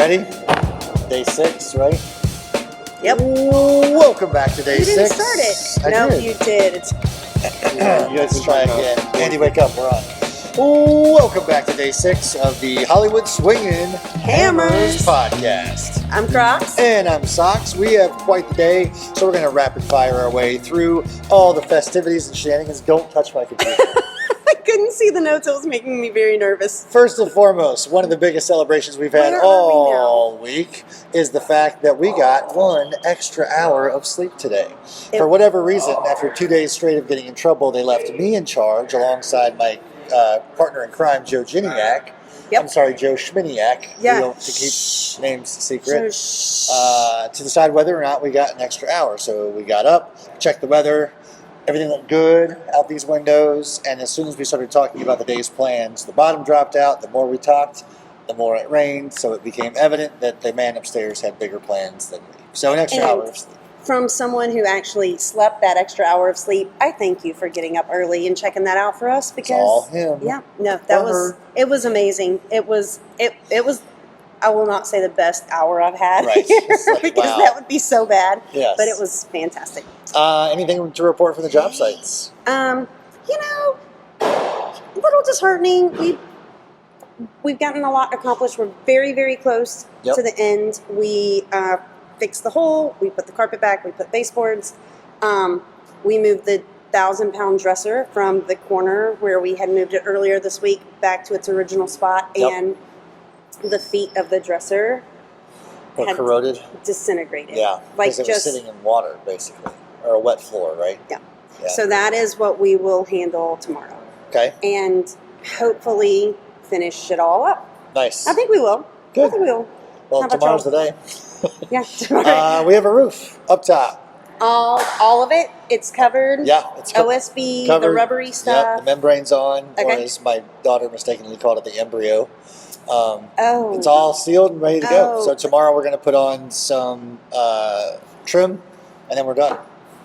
Ready? Day 6, right? Yep. Welcome back to day 6. You didn't start it. No, you did. It's You guys try again. Andy, wake up. We're on. Welcome back to day 6 of the Hollywood Swingin Hammers podcast. I'm Crocs. And I'm Socks. We have quite the day, so we're going to rapid fire our way through all the festivities and shenanigans. Don't touch my computer. I couldn't see the notes. It was making me very nervous. First and foremost, one of the biggest celebrations we've had all week is the fact that we got 1 extra hour of sleep today. For whatever reason, after 2 days straight of getting in trouble, they left me in charge alongside my partner in crime, Joe Giniak. Yep. I'm sorry, Joe Schminiak. Yeah. We don't to keep names secret. To decide whether or not we got an extra hour. So we got up, checked the weather. Everything looked good out these windows, and as soon as we started talking about the day's plans, the bottom dropped out. The more we talked, the more it rained, so it became evident that the man upstairs had bigger plans than me. So an extra hour of sleep. From someone who actually slept that extra hour of sleep, I thank you for getting up early and checking that out for us, because it's all him. Yeah, no, it was amazing. It was I will not say the best hour I've had right. here, Like, because wow. that would be so bad. Yes. But it was fantastic. Anything to report from the job sites? A little disheartening. We've gotten a lot accomplished. We're very, very close to the end. We fixed the hole. We put the carpet back. We put baseboards. We moved the 1,000-pound dresser from the corner where we had moved it earlier this week back to its original spot, and the feet of the dresser had corroded, disintegrated. Yeah, because it was sitting in water, basically, or a wet floor, right? Yeah. So that is what we will handle tomorrow. Okay. And hopefully finish it all up. Nice. I think we will. Good. I think we will. Well, tomorrow's the day. Yeah, tomorrow. We have a roof up top. All of it. It's covered. Yeah, it's OSB, covered. The rubbery stuff. Yep, the membrane's on, or Okay. as my daughter mistakenly called it, the embryo. It's all sealed and ready to go. So tomorrow we're going to put on some trim, and then we're done.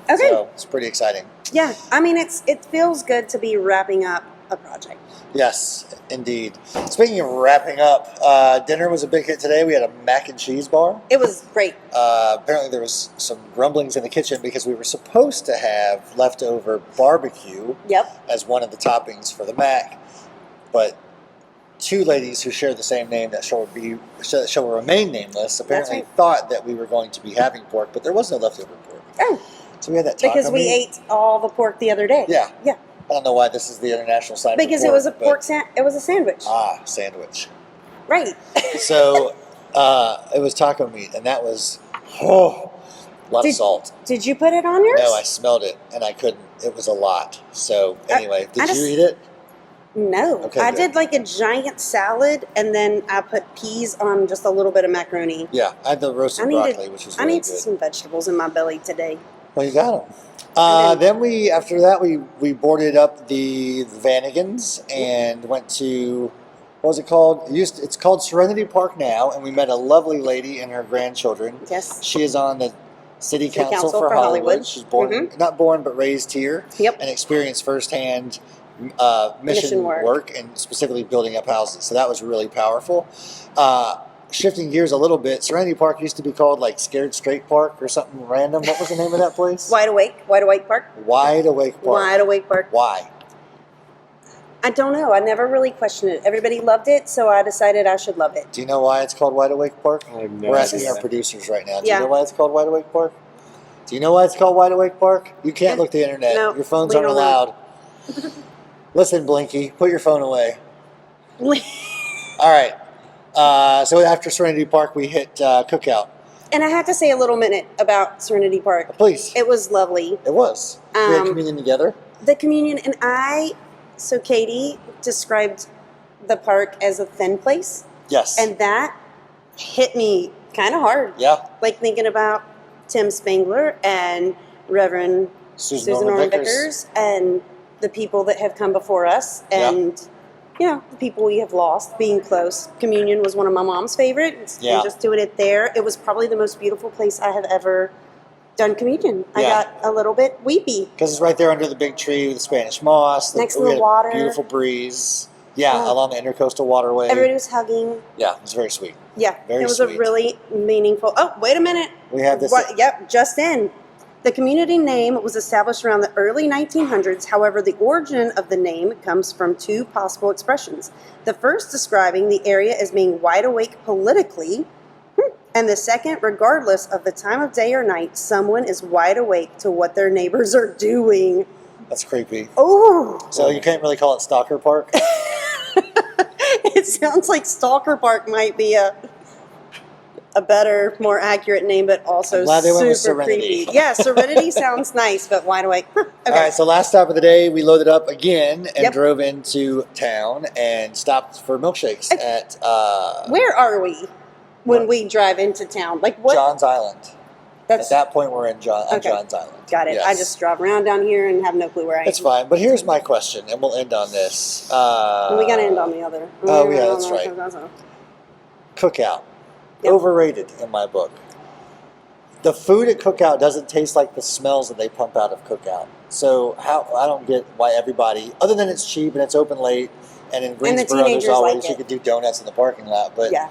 Okay. So it's pretty exciting. Yeah, I mean, it feels good to be wrapping up a project. Yes, indeed. Speaking of wrapping up, dinner was a big hit today. We had a mac and cheese bar. It was great. Apparently there was some grumblings in the kitchen because we were supposed to have leftover barbecue as one of the toppings for the mac, but 2 ladies who share the same name that shall remain nameless apparently thought that we were going to be having pork, but there was no leftover pork. Oh. So we had that taco because we ate all the pork the other day. Yeah. Yeah. I don't know why this is the international sign because for pork. It was a pork it was a sandwich. Sandwich. Right. So it was taco meat, and that was a lot of salt. Did you put it on yours? No, I smelled it, and I couldn't. It was a lot. So anyway, did you eat it? No. Okay, I good. did like a giant salad, and then I put peas on just a little bit of macaroni. Yeah, I had the roasted broccoli, which was really good. I need some vegetables in my belly today. Well, you got them. Then after that, we boarded up the Vanagons and went to, what was it called? It's called Serenity Park now, and we met a lovely lady and her grandchildren. Yes. She is on the City Council for Hollywood. She's not born, but raised here. Yep. And experienced firsthand mission work, and specifically building up houses. So that was really powerful. Shifting gears a little bit, Serenity Park used to be called like Scared Straight Park or something random. What was the name of that place? Wide Awake Park. Wide Awake Park. Wide Awake Park. Why? I don't know. I never really questioned it. Everybody loved it, so I decided I should love it. Do you know why it's called Wide Awake Park? We're asking our producers right now. Do you know why it's called Wide Awake Park? Do you know why it's called Wide Awake Park? You can't look the internet. No, your phones aren't allowed. Listen, Blinky, put your phone away. All right. So after Serenity Park, we hit Cookout. And I have to say a little minute about Serenity Park. Please. It was lovely. It was. We had communion together. The communion, and so Katie described the park as a thin place. Yes. And that hit me kind of hard. Yeah. Like thinking about Tim Spangler and Reverend Susan Norman Vickers and the people that have come before us, and the people we have lost, being close. Communion was one of my mom's favorites, and just doing it there. It was probably the most beautiful place I have ever done communion. I got a little bit weepy. Because it's right there under the big tree with the Spanish moss. Next to the water. Beautiful breeze. Yeah, along the intercoastal waterway. Everybody was hugging. Yeah, it was very sweet. Yeah, Very it was sweet. a really meaningful. Oh, wait a minute. We have this. Yep, just in. The community name was established around the early 1900s. However, the origin of the name comes from two possible expressions. The first describing the area as being wide awake politically, and the second, regardless of the time of day or night, someone is wide awake to what their neighbors are doing. That's creepy. Oh. So you can't really call it Stalker Park? It sounds like Stalker Park might be a better, more accurate name, but also I'm glad they went with super Serenity. creepy. Yeah, Serenity sounds nice, but wide awake. Okay. All right, so last stop of the day, we loaded up again and Yep. drove into town and stopped for milkshakes at Where are we when we drive into town? Like what? John's Island. That's At that point, we're on Okay. John's Island. got it. Yes. I just drive around down here and have no clue where I am. It's fine, but here's my question, and we'll end on this. We got to end on the other. Oh, yeah, that's right. Cookout. Yep. Overrated in my book. The food at Cookout doesn't taste like the smells that they pump out of Cookout. So I don't get why everybody, other than it's cheap and it's open late, and in Greensboro there's teenagers always like you it. could do donuts in the parking lot. But Yeah.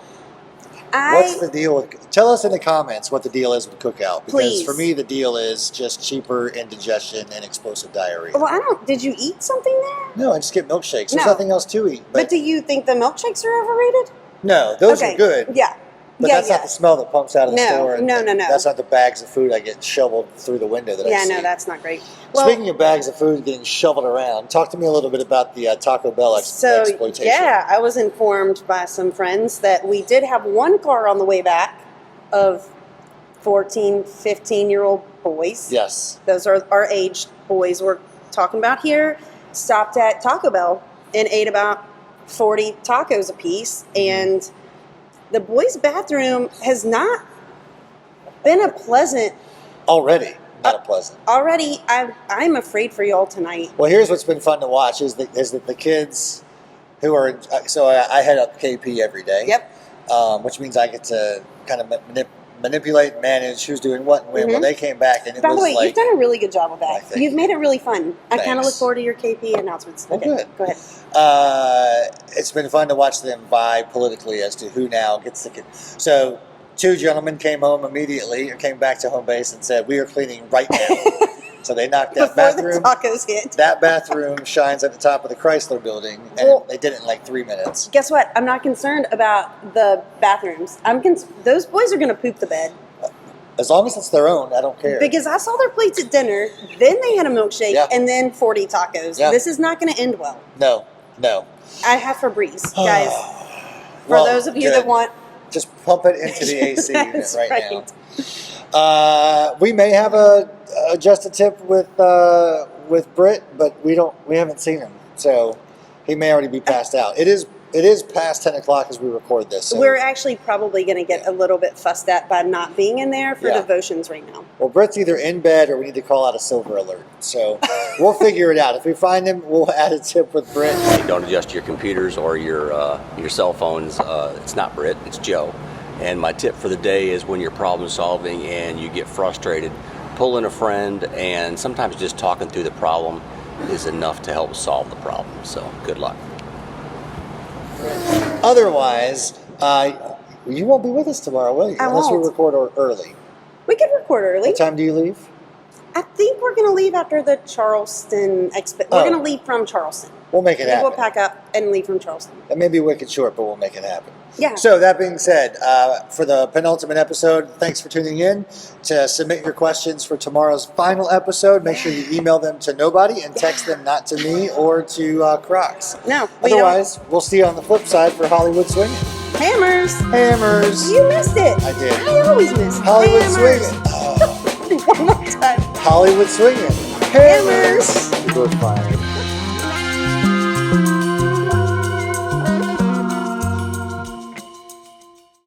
what's the deal with? Tell us in the comments what the deal is with Cookout, because Please. for me the deal is just cheaper indigestion and explosive diarrhea. Well, I don't. Did you eat something there? No, I just get milkshakes. There's No. nothing else to eat. But do you think the milkshakes are overrated? No, those are good. Yeah. But yeah, that's not the smell that pumps out of the No, store. and no. That's not the bags of food I get shoveled through the window that I Yeah, see. no, that's not great. Well, Speaking of bags of food getting shoveled around, talk to me a little bit about the Taco Bell exploitation. yeah, I was informed by some friends that we did have one car on the way back of 14, 15-year-old boys. Yes. Those are our age boys we're talking about here. Stopped at Taco Bell and ate about 40 tacos apiece. And the boys' bathroom has not been a pleasant. Already. Not a pleasant. Already, I'm afraid for y'all tonight. Well, here's what's been fun to watch is that the kids who are, so I head up KP every day. Yep. Which means I get to kind of manipulate and manage who's doing what and when. Well, they came back and it By was the way, like, you've done a really good job with I that. think- You've made it really fun. I kind of Thanks. look forward to your KP announcements. Well, good. Go ahead. It's been fun to watch them vie politically as to who now gets the kid. So, two gentlemen came home immediately, or came back to home base and said, "We are cleaning right now." So they knocked that Before bathroom. the tacos hit. That bathroom shines at the top of the Chrysler building, and Well- they did it in like 3 minutes. Guess what? I'm not concerned about the bathrooms. Those boys are going to poop the bed. As long as it's their own, I don't care. Because I saw their plates at dinner, then they had a milkshake, Yeah. and then 40 tacos. Yeah. This is not going to end well. No. I have Febreze, guys. For Well, those of you good. that want, Just pump it into the AC unit That's right, right. now. We may have just a tip with Britt, but we haven't seen him, so he may already be passed out. It is past 10 o'clock as we record this. So. we're actually probably going to get a little bit fussed at by not being in there for Yeah. devotions right now. Well, Britt's either in bed or we need to call out a silver alert. So we'll figure it out. If we find him, we'll add a tip with Britt. Hey, don't adjust your computers or your cell phones. It's not Britt, it's Joe. And my tip for the day is when you're problem solving and you get frustrated, pull in a friend, and sometimes just talking through the problem is enough to help solve the problem. So good luck. Otherwise, you won't be with us tomorrow, will you? I Unless won't. we record early. We could record early. What time do you leave? I think we're going to leave after the Charleston We're Oh. going to leave from Charleston. We'll make it We'll happen. pack up and leave from Charleston. It may be wicked short, but we'll make it happen. Yeah. So that being said, for the penultimate episode, thanks for tuning in. To submit your questions for tomorrow's final episode, make sure you email them to nobody and text them not to me or to Crocs. No, we don't. Otherwise, we'll see you on the flip side for Hollywood Swingin'. Hammers. Hammers. You missed it. I did. I always miss Hollywood hammers. Swingin'. Oh, One more time. Hollywood Swingin'. Hammers. Goodbye.